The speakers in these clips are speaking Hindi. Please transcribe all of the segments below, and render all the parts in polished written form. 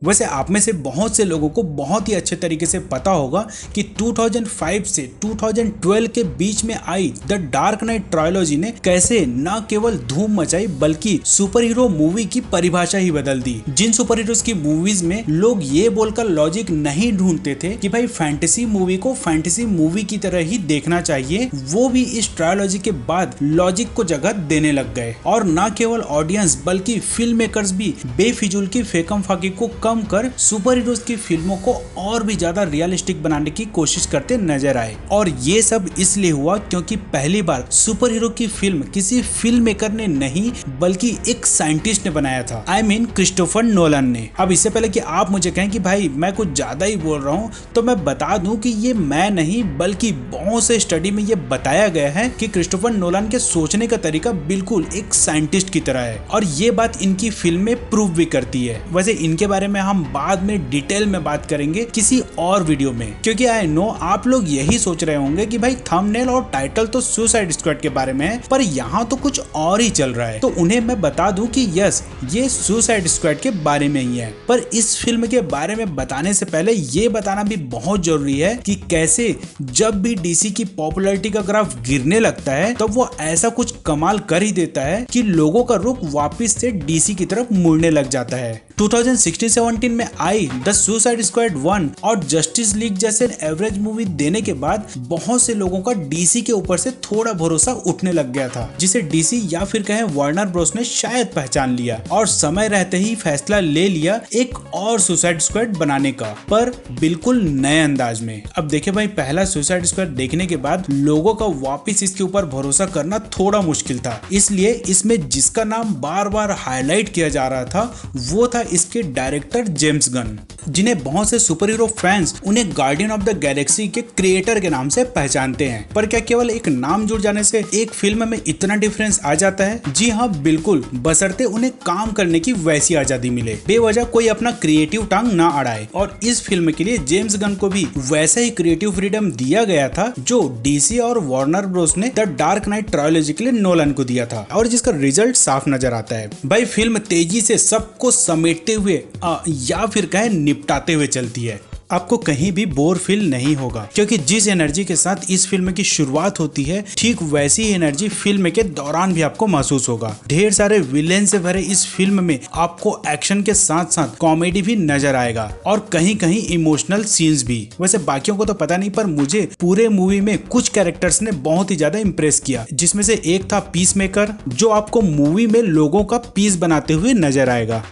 वैसे आप में से बहुत से लोगों को बहुत ही अच्छे तरीके से पता होगा कि 2005 से 2012 के बीच में I the dark night trilogy ने कैसे न केवल धूम मचाई बल्कि सुपर हीरो मूवी की परिभाषा ही बदल दी। जिन सुपर हीरोज की मूवीज में लोग ये बोलकर लॉजिक नहीं ढूंढते थे कि भाई फैंटेसी मूवी को फैंटेसी मूवी की तरह ही देखना चाहिए, वो भी इस ट्रायोलॉजी के बाद लॉजिक को जगह देने लग गए और न केवल ऑडियंस बल्कि फिल्म मेकर्स भी बेफिजूल की फेकम फाकी को कम कर सुपर हीरोज की फिल्मों को और भी ज्यादा रियलिस्टिक बनाने की कोशिश करते नजर आए। और ये सब इसलिए हुआ क्योंकि पहली बार सुपर हीरो की फिल्म किसी फिल्म मेकर ने नहीं बल्कि एक साइंटिस्ट ने बनाया था, आई मीन क्रिस्टोफर नोलन ने। अब इससे पहले कि आप मुझे कहें कि भाई मैं कुछ ज्यादा ही बोल रहा हूँ, तो मैं बता दूं कि ये मैं नहीं बल्कि बहुत से स्टडी में ये बताया गया है कि क्रिस्टोफर नोलन के सोचने का तरीका बिल्कुल एक साइंटिस्ट की तरह है और ये बात इनकी फिल्म में प्रूव भी करती है। वैसे इनके बारे में हम बाद में डिटेल में बात करेंगे किसी और वीडियो में, क्योंकि आई नो आप लोग यही सोच रहे होंगे कि भाई थंबनेल और टाइटल तो सुसाइड स्क्वाड के बारे में है पर यहाँ तो कुछ और ही चल रहा है। तो उन्हें मैं बता दूं कि यस, ये सुसाइड स्क्वाड के बारे में ही है, पर इस फिल्म के बारे में बताने से पहले ये बताना भी बहुत जरूरी है कि कैसे जब भी डीसी की पॉपुलैरिटी का ग्राफ गिरने लगता है तब वो ऐसा कुछ कमाल कर ही देता है कि लोगों का रुख वापस से डीसी की तरफ मुड़ने लग जाता है। 2016-17 में आई द सुसाइड स्क्वाड 1 और जस्टिस लीग जैसे एवरेज मूवी देने के बाद बहुत से लोगों का डीसी के ऊपर से थोड़ा भरोसा उठने लग गया था, जिसे डीसी या फिर कहें वार्नर ब्रोस ने शायद पहचान लिया और समय रहते ही फैसला ले लिया एक और सुसाइड स्क्वाड बनाने का, पर बिल्कुल नए अंदाज में। अब देखे भाई, पहला सुसाइड स्क्वाड देखने के बाद लोगों का वापस इसके ऊपर भरोसा करना थोड़ा मुश्किल था, इसलिए इसमें जिसका नाम बार बार हाईलाइट किया जा रहा था वो था इसके डायरेक्टर जेम्स गन, जिन्हें बहुत से सुपर हीरो फैंस उन्हें गार्डियन ऑफ द गैलेक्सी के क्रिएटर के नाम से पहचानते हैं। पर क्या केवल एक नाम जुड़ जाने से एक फिल्म में इतना डिफरेंस आ जाता है? जी हाँ बिल्कुल, बशर्ते उन्हें काम करने की वैसी आजादी मिले, बेवजह कोई अपना क्रिएटिव टांग ना अड़ाए। और इस फिल्म के लिए जेम्स गन को भी वैसा ही क्रिएटिव फ्रीडम दिया गया था जो डीसी और वार्नर ब्रोस ने द डार्क नाइट ट्रायोलॉजी के लिए नोलन को दिया था, और जिसका रिजल्ट साफ नजर आता है। भाई फिल्म तेजी से सबको समेटते हुए या फिर कहें निपटाते हुए चलती है। आपको कहीं भी बोर फील नहीं होगा, क्योंकि जिस एनर्जी के साथ इस फिल्म की शुरुआत होती है ठीक वैसी ही एनर्जी फिल्म के दौरान भी आपको महसूस होगा। ढेर सारे विलेन से भरे इस फिल्म में आपको एक्शन के साथ साथ कॉमेडी भी नजर आएगा और कहीं कहीं इमोशनल सीन्स भी। वैसे बाकियों को तो पता नहीं, पर मुझे पूरे मूवी में कुछ कैरेक्टर्स ने बहुत ही ज्यादा इम्प्रेस किया, जिसमें से एक था पीस मेकर, जो आपको मूवी में लोगों का पीस बनाते हुए नजर आएगा।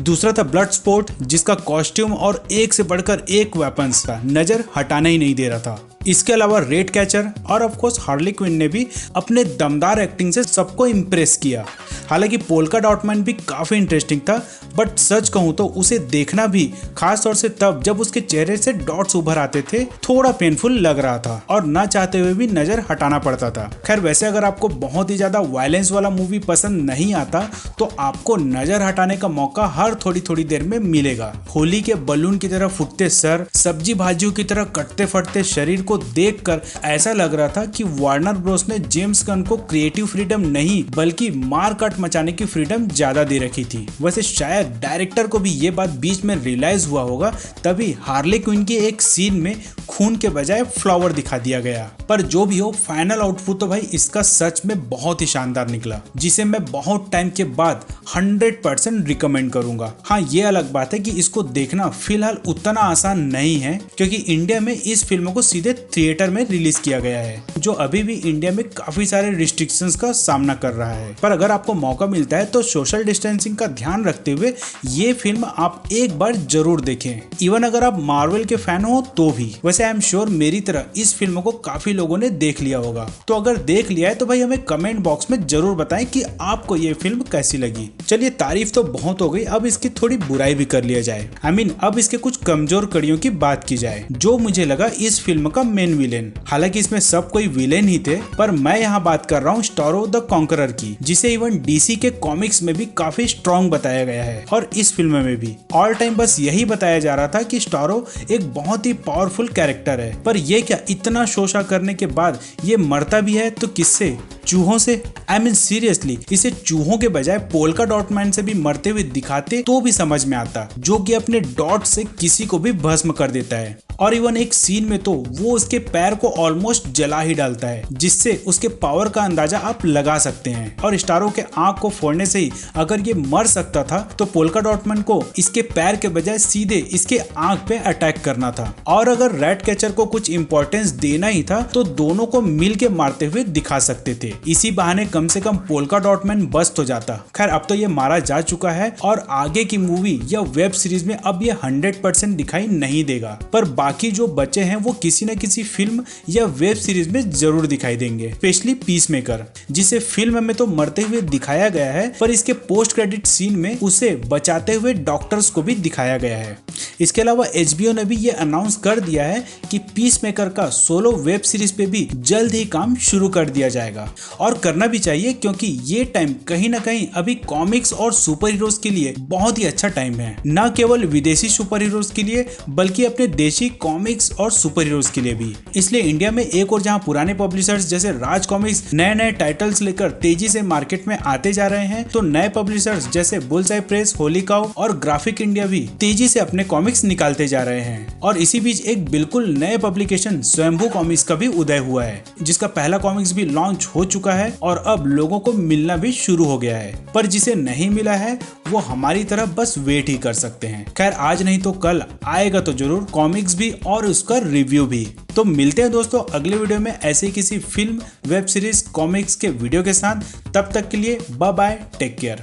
दूसरा था ब्लड स्पोर्ट, जिसका कॉस्ट्यूम और एक से बढ़कर एक वेपन्स का नजर हटाना ही नहीं दे रहा था। इसके अलावा रेड कैचर और ऑफ कोर्स हार्ली क्विन ने भी अपने दमदार एक्टिंग से सबको इम्प्रेस किया। हालांकि पोल्का डॉटमैन भी काफी इंटरेस्टिंग था, बट सच कहूं तो उसे देखना भी खास तौर से तब जब उसके चेहरे से डॉट्स उभर आते थे थोड़ा पेनफुल लग रहा था और ना चाहते हुए भी नजर हटाना पड़ता था। खैर वैसे अगर आपको बहुत ही ज्यादा वायलेंस वाला मूवी पसंद नहीं आता तो आपको नजर हटाने का मौका हर थोड़ी थोड़ी देर में मिलेगा। होली के बलून की तरह फुटते सर, सब्जी भाजियों की तरह कटते फटते शरीर को देखकर ऐसा लग रहा था कि वार्नर ब्रोस ने जेम्स गन को क्रिएटिव फ्रीडम नहीं बल्कि मार काट मचाने की फ्रीडम ज्यादा दे रखी थी। वैसे शायद डायरेक्टर को भी ये बात बीच में रियलाइज हुआ होगा, तभी हार्ले क्विन के एक सीन में खून के बजाय फ्लावर दिखा दिया गया। पर जो भी हो, फाइनल आउटपुट तो भाई इसका सच में बहुत ही शानदार निकला, जिसे मैं बहुत टाइम के बाद 100% रिकमेंड करूंगा। हाँ, ये अलग बात है कि इसको देखना फिलहाल उतना आसान नहीं है, क्योंकि इंडिया में इस फिल्म को सीधे थिएटर में रिलीज किया गया है, जो अभी भी इंडिया में काफी सारे रिस्ट्रिक्शंस का सामना कर रहा है। पर अगर आपको मौका मिलता है तो सोशल डिस्टेंसिंग का ध्यान रखते हुए ये फिल्म आप एक बार जरूर देखें, इवन अगर आप मार्वल के फैन हो तो भी। वैसे आई एम श्योर मेरी तरह इस फिल्म को काफी लोगों ने देख लिया होगा, तो अगर देख लिया है तो भाई हमें कमेंट बॉक्स में जरूर बताएं कि आपको ये फिल्म कैसी लगी। चलिए, तारीफ तो बहुत हो गई, अब इसकी थोड़ी बुराई भी कर लिया जाए। आई मीन अब इसके कुछ कमजोर कड़ियों की बात की जाए। जो मुझे लगा इस फिल्म का मेन विलेन, हालांकि इसमें सब कोई विलेन ही थे, पर मैं यहाँ बात कर रहा हूँ स्टारो द कॉन्करर की, जिसे इवन डीसी के कॉमिक्स में भी काफी स्ट्रॉन्ग बताया गया है और इस फिल्म में भी ऑल टाइम बस यही बताया जा रहा था कि स्टारो एक बहुत ही पावरफुल कैरेक्टर कैरेक्टर है। पर ये क्या, इतना शोषा करने के बाद ये मरता भी है तो किससे? चूहों से। आई मीन सीरियसली, इसे चूहों के बजाय पोल्का डॉट मैन से भी मरते हुए दिखाते तो भी समझ में आता, जो कि अपने डॉट से किसी को भी भस्म कर देता है। और इवन एक सीन में तो वो उसके पैर को ऑलमोस्ट जला ही डालता है, जिससे उसके पावर का अंदाजा आप लगा सकते हैं। और स्टारो के आंख को फोड़ने से ही अगर ये मर सकता था तो पोल्का डॉट मैन को इसके पैर के बजाय सीधे इसके आंख पे अटैक करना था। और अगर रैट कैचर को कुछ इंपॉर्टेंस देना ही था तो दोनों को मिल के मारते हुए दिखा सकते थे। इसी बहाने कम से कम पोल्का डॉट मैन बस्ट हो जाता। खैर अब तो ये मारा जा चुका है और आगे की मूवी या वेब सीरीज में अब ये 100% दिखाई नहीं देगा, पर बाकी जो बचे हैं वो किसी न किसी फिल्म या वेब सीरीज में जरूर दिखाई देंगे। स्पेशली पीसमेकर, जिसे फिल्म में तो मरते हुए दिखाया गया है, पर इसके पोस्ट क्रेडिट सीन में उसे बचाते हुए डॉक्टर्स को भी दिखाया गया है। इसके अलावा HBO ने भी ये अनाउंस कर दिया है कि पीसमेकर का सोलो वेब सीरीज पे भी जल्द ही काम शुरू कर दिया जाएगा। और करना भी चाहिए, क्योंकि ये टाइम कहीं ना कहीं अभी कॉमिक्स और सुपर हीरोज के लिए बहुत ही अच्छा टाइम है। न केवल विदेशी सुपर हीरोज के लिए बल्कि अपने देशी कॉमिक्स और सुपर हीरोज के लिए भी। इसलिए इंडिया में एक और जहां पुराने पब्लिशर्स जैसे राज कॉमिक्स नए नए टाइटल्स लेकर तेजी से मार्केट में आते जा रहे हैं, तो नए पब्लिशर्स जैसे बुल्सआई प्रेस, होली काउ और ग्राफिक इंडिया भी तेजी से अपने कॉमिक्स निकालते जा रहे हैं। और इसी बीच एक बिल्कुल नए पब्लिकेशन स्वयंभू कॉमिक्स का भी उदय हुआ है, जिसका पहला कॉमिक्स भी लॉन्च हो चुका है और अब लोगों को मिलना भी शुरू हो गया है। पर जिसे नहीं मिला है वो हमारी तरह बस वेट ही कर सकते हैं। खैर आज नहीं तो कल आएगा तो जरूर कॉमिक्स भी और उसका रिव्यू भी। तो मिलते हैं दोस्तों अगले वीडियो में ऐसे किसी फिल्म, वेब सीरीज, कॉमिक्स के वीडियो के साथ। तब तक के लिए बाय बाय, टेक केयर।